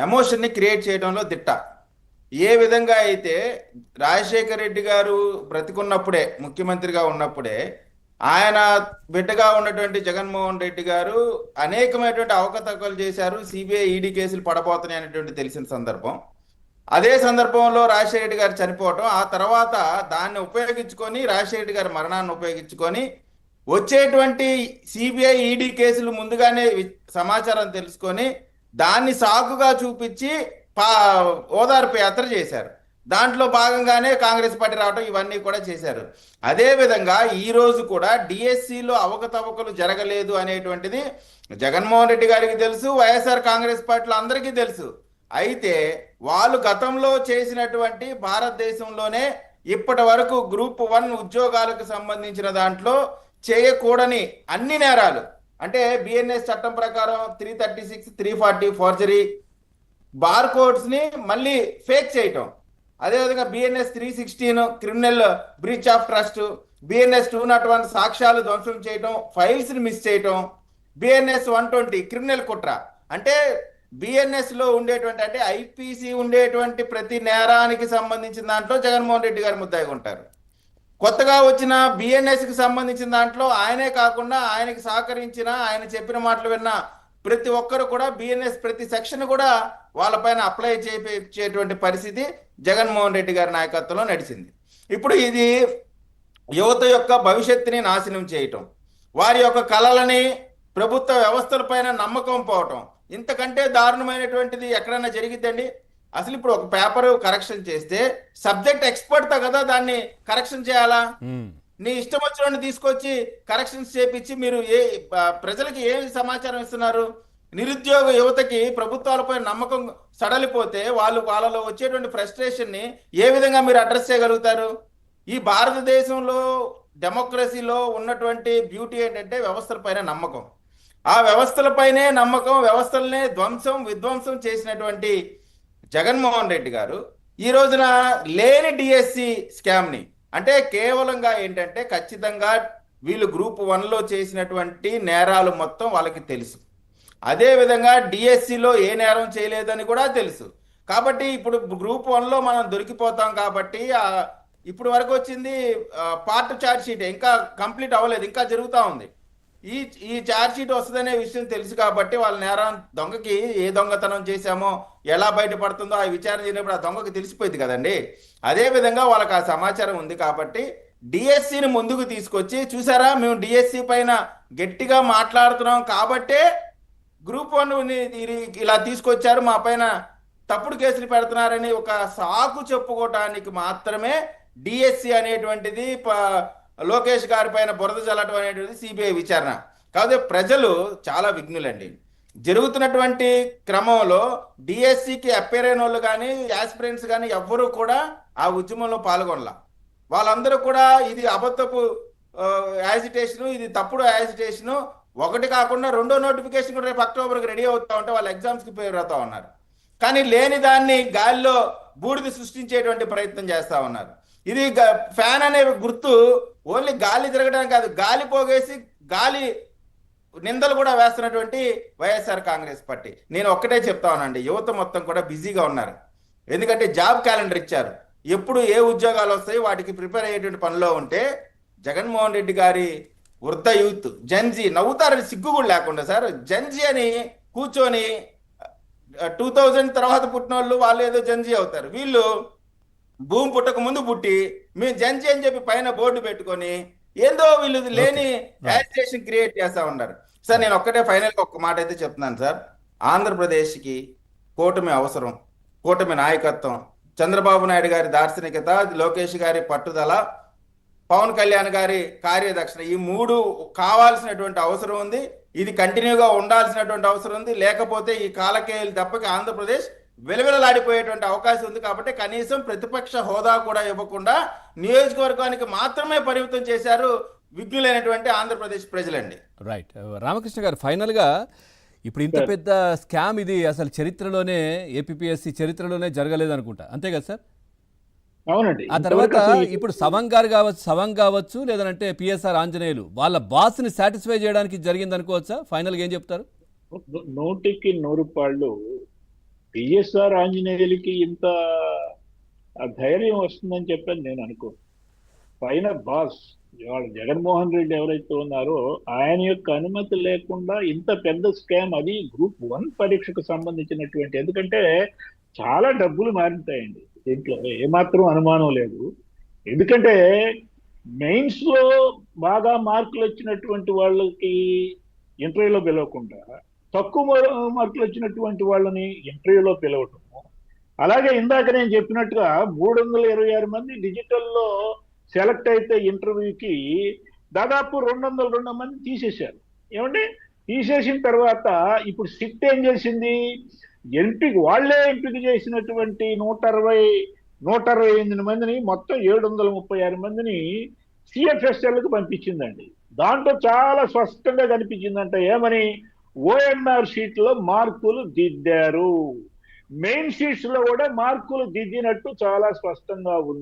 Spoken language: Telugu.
ఎమోషన్ని క్రియేట్ చేయడంలో దిట్ట. ఏ విధంగా అయితే రాజశేఖర రెడ్డి గారు బ్రతికున్నప్పుడే, ముఖ్యమంత్రిగా ఉన్నప్పుడే ఆయన బిడ్డగా ఉన్నటువంటి జగన్మోహన్ రెడ్డి గారు అనేకమైనటువంటి అవకతవకలు చేశారు, సిబిఐ ఈడీ కేసులు పడబోతున్నాయి అనేటువంటి తెలిసిన సందర్భం. అదే సందర్భంలో రాజశేఖర రెడ్డి గారు చనిపోవటం, ఆ తర్వాత దాన్ని ఉపయోగించుకొని రాజశేఖర రెడ్డి గారి మరణాన్ని ఉపయోగించుకొని వచ్చేటువంటి సిబిఐ ఈడీ కేసులు ముందుగానే సమాచారం తెలుసుకొని దాన్ని సాకుగా చూపించి పా ఓదార్పు యాత్ర చేశారు. దాంట్లో భాగంగానే కాంగ్రెస్ పార్టీ రావడం ఇవన్నీ కూడా చేశారు. అదే విధంగా ఈ రోజు కూడా డిఎస్సిలో అవకతవకలు జరగలేదు అనేటువంటిది జగన్మోహన్ రెడ్డి గారికి తెలుసు, వైఎస్ఆర్ కాంగ్రెస్ పార్టీలో అందరికీ తెలుసు. అయితే వాళ్ళు గతంలో చేసినటువంటి భారతదేశంలోనే ఇప్పటి వరకు గ్రూప్ 1 ఉద్యోగాలకు సంబంధించిన దాంట్లో చేయకూడని అన్ని నేరాలు, అంటే బిఎన్ఎస్ చట్టం ప్రకారం 336, 340 ఫోర్జరీ, బార్ కోడ్స్ ని మళ్ళీ ఫేక్ చేయటం, అదేవిధంగా BNS 316 criminal breach of trust, BNS 201 సాక్ష్యాలు ధ్వంసం చేయటం, ఫైల్స్ ని మిస్ చేయటం, బిఎన్ఎస్ 120 క్రిమినల్ కుట్ర. అంటే బిఎన్ఎస్ లో ఉండేటువంటి, అంటే ఐపీసీ ఉండేటువంటి ప్రతి నేరానికి సంబంధించిన దాంట్లో జగన్మోహన్ రెడ్డి గారు ముద్దాయిగా ఉంటారు. కొత్తగా వచ్చిన బిఎన్ఎస్ కి సంబంధించిన దాంట్లో ఆయనే కాకుండా ఆయనకి సహకరించిన, ఆయన చెప్పిన మాటలు విన్న ప్రతి ఒక్కరు కూడా బిఎన్ఎస్ ప్రతి సెక్షన్ కూడా వాళ్ళపైన అప్లై చేయించేటువంటి పరిస్థితి జగన్మోహన్ రెడ్డి గారి నాయకత్వంలో నడిచింది. ఇప్పుడు ఇది యువత యొక్క భవిష్యత్తుని నాశనం చేయటం, వారి యొక్క కళలని, ప్రభుత్వ వ్యవస్థలపైన నమ్మకం పోవటం, ఇంతకంటే దారుణమైనటువంటిది ఎక్కడైనా జరిగిద్దండి? అసలు ఇప్పుడు ఒక పేపర్ కరెక్షన్ చేస్తే సబ్జెక్ట్ ఎక్స్పర్ట్తో కదా దాన్ని కరెక్షన్ చేయాలా? నీ ఇష్టం వచ్చిన తీసుకొచ్చి కరెక్షన్స్ చేపించి మీరు ప్రజలకి ఏ సమాచారం ఇస్తున్నారు? నిరుద్యోగ యువతకి ప్రభుత్వాలపై నమ్మకం సడలిపోతే వాళ్ళలో వచ్చేటువంటి ఫ్రస్ట్రేషన్ ని ఏ విధంగా మీరు అడ్రస్ చేయగలుగుతారు? ఈ భారతదేశంలో డెమోక్రసీలో ఉన్నటువంటి బ్యూటీ ఏంటంటే వ్యవస్థలపైన నమ్మకం. ఆ వ్యవస్థలపైనే నమ్మకం, వ్యవస్థలనే విధ్వంసం చేసినటువంటి జగన్మోహన్ రెడ్డి గారు ఈ రోజున లేని డిఎస్సి స్కామ్ ని, అంటే కేవలంగా ఏంటంటే ఖచ్చితంగా వీళ్ళు గ్రూప్ 1లో చేసినటువంటి నేరాలు మొత్తం వాళ్ళకి తెలుసు. అదే విధంగా డిఎస్సిలో ఏ నేరం చేయలేదని కూడా తెలుసు. కాబట్టి ఇప్పుడు గ్రూప్ 1లో మనం దొరికిపోతాం. కాబట్టి ఇప్పుడు వరకు వచ్చింది పార్ట్ ఛార్జ్ షీట్, ఇంకా కంప్లీట్ అవ్వలేదు, ఇంకా జరుగుతూ ఉంది. ఈ ఛార్జ్ షీట్ వస్తుందనే విషయం తెలుసు కాబట్టి వాళ్ళ నేరం, దొంగకి ఏ దొంగతనం చేశామో ఎలా బయటపడుతుందో ఆ విచారణ చేసినప్పుడు ఆ దొంగకి తెలిసిపోయింది కదండి. అదే విధంగా వాళ్ళకి ఆ సమాచారం ఉంది కాబట్టి డిఎస్సిని ముందుకు తీసుకొచ్చి, చూసారా మేము డిఎస్సి పైన గట్టిగా మాట్లాడుతున్నాం కాబట్టే గ్రూప్ 1 ఇలా తీసుకొచ్చారు, మా పైన తప్పుడు కేసులు పెడుతున్నారని ఒక సాకు చెప్పుకోవటానికి మాత్రమే డిఎస్సి అనేటువంటిది, లోకేష్ గారి పైన బురద చల్లటం అనేటువంటిది సిబిఐ విచారణ. కాకపోతే ప్రజలు చాలా విఘ్నులండి. జరుగుతున్నటువంటి క్రమంలో డిఎస్సికి అపేర్ అయిన వాళ్ళు కానీ, యాస్పిరెంట్స్ కానీ ఎవ్వరూ కూడా ఆ ఉద్యమంలో పాల్గొనలా. వాళ్ళందరూ కూడా ఇది అబద్ధపు యాజిటేషను, ఇది తప్పుడు యాజిటేషను, ఒకటి కాకుండా రెండో నోటిఫికేషన్ కూడా రేపు అక్టోబర్కి రెడీ అవుతా ఉంటే వాళ్ళ ఎగ్జామ్స్కి ప్రిపేర్ అవుతా ఉన్నారు. కానీ లేని దాన్ని గాలిలో బూడిద సృష్టించేటువంటి ప్రయత్నం చేస్తూ ఉన్నారు. ఇది ఫ్యాన్ అనే గుర్తు ఓన్లీ గాలి తిరగడానికి కాదు, గాలి పోగేసి గాలి నిందలు కూడా వేస్తున్నటువంటి వైఎస్ఆర్ కాంగ్రెస్ పార్టీ. నేను ఒక్కటే చెప్తా ఉన్నానండి, యువత మొత్తం కూడా బిజీగా ఉన్నారు. ఎందుకంటే జాబ్ క్యాలెండర్ ఇచ్చారు, ఎప్పుడు ఏ ఉద్యోగాలు వస్తాయి వాటికి ప్రిపేర్ అయ్యేటువంటి పనిలో ఉంటే జగన్మోహన్ రెడ్డి గారి వృద్ధ యూత్ జెన్జీ నవ్వుతారని సిగ్గు కూడా లేకుండా, సార్ జెన్జీ అని కూర్చొని 2000 తర్వాత పుట్టిన వాళ్ళు ఏదో జెన్జీ అవుతారు. వీళ్ళు భూమి పుట్టక ముందు పుట్టి మేము జెన్జీ అని చెప్పి పైన బోర్డు పెట్టుకొని ఏందో వీళ్ళు లేని యాజిటేషన్ క్రియేట్ చేస్తా ఉన్నారు. సార్ నేను ఒక్కటే ఫైనల్గా ఒక్క మాట అయితే చెప్తున్నాను సార్, ఆంధ్రప్రదేశ్కి కూటమి అవసరం, కూటమి నాయకత్వం, చంద్రబాబు నాయుడు గారి దార్శనికత, లోకేష్ గారి పట్టుదల, పవన్ కళ్యాణ్ గారి కార్యదక్షత, ఈ 3 కావాల్సినటువంటి అవసరం ఉంది. ఇది కంటిన్యూగా ఉండాల్సినటువంటి అవసరం ఉంది. లేకపోతే ఈ కాలకేయులు తప్పకి ఆంధ్రప్రదేశ్ విలవిలలాడిపోయేటువంటి అవకాశం ఉంది. కాబట్టి కనీసం ప్రతిపక్ష హోదా కూడా ఇవ్వకుండా నియోజకవర్గానికి మాత్రమే పరిమితం చేశారు విఘ్నులైనటువంటి ఆంధ్రప్రదేశ్ ప్రజలండి. రైట్ రామకృష్ణ గారు, ఫైనల్గా ఇప్పుడు ఇంత పెద్ద స్కామ్ ఇది అసలు చరిత్రలోనే, ఏపీఎస్సీ చరిత్రలోనే జరగలేదు అనుకుంటా, అంతే కదా సార్? అవునండి. ఆ తర్వాత ఇప్పుడు సవంగ్ కావచ్చు లేదంటే పిఎస్ఆర్ ఆంజనేయులు వాళ్ళ బాస్ ని సాటిస్ఫై చేయడానికి జరిగింది అనుకోవచ్చా? ఫైనల్ గా ఏం చెప్తారు? 100కి 100 రూపాయలు పిఎస్ఆర్ ఆంజనేయులకి ఇంత ధైర్యం వస్తుందని చెప్పని నేను అనుకోను. పైన బాస్ ఇవాళ జగన్మోహన్ రెడ్డి ఎవరైతే ఉన్నారో ఆయన యొక్క అనుమతి లేకుండా ఇంత పెద్ద స్కామ్, అది గ్రూప్ 1 పరీక్షకు సంబంధించినటువంటి, ఎందుకంటే చాలా డబ్బులు మారుతాయండి దీంట్లో, ఏమాత్రం అనుమానం లేదు. ఎందుకంటే మెయిన్స్ లో బాగా మార్కులు వచ్చినటువంటి వాళ్ళకి ఇంటర్వ్యూలో పిలవకుండా తక్కువ మార్కులు వచ్చినటువంటి వాళ్ళని ఇంటర్వ్యూలో పిలవటం, అలాగే ఇందాక నేను చెప్పినట్టుగా 326 మంది డిజిటల్లో సెలెక్ట్ అయితే ఇంటర్వ్యూకి దాదాపు 202 మంది తీసేశారు. ఏమంటే తీసేసిన తర్వాత ఇప్పుడు సిట్ ఏం చేసింది, వాళ్ళే ఎంపిక చేసినటువంటి 168 మందిని, మొత్తం 736 మందిని సిఎఫ్ఎస్ఎల్కి పంపించిందండి. దాంట్లో చాలా స్పష్టంగా కనిపించిందంట ఏమని, ఓఎంఆర్ షీట్ లో మార్కులు దిద్దారు, మెయిన్ షీట్స్ లో కూడా మార్కులు దిద్దినట్టు చాలా స్పష్టంగా ఉంది.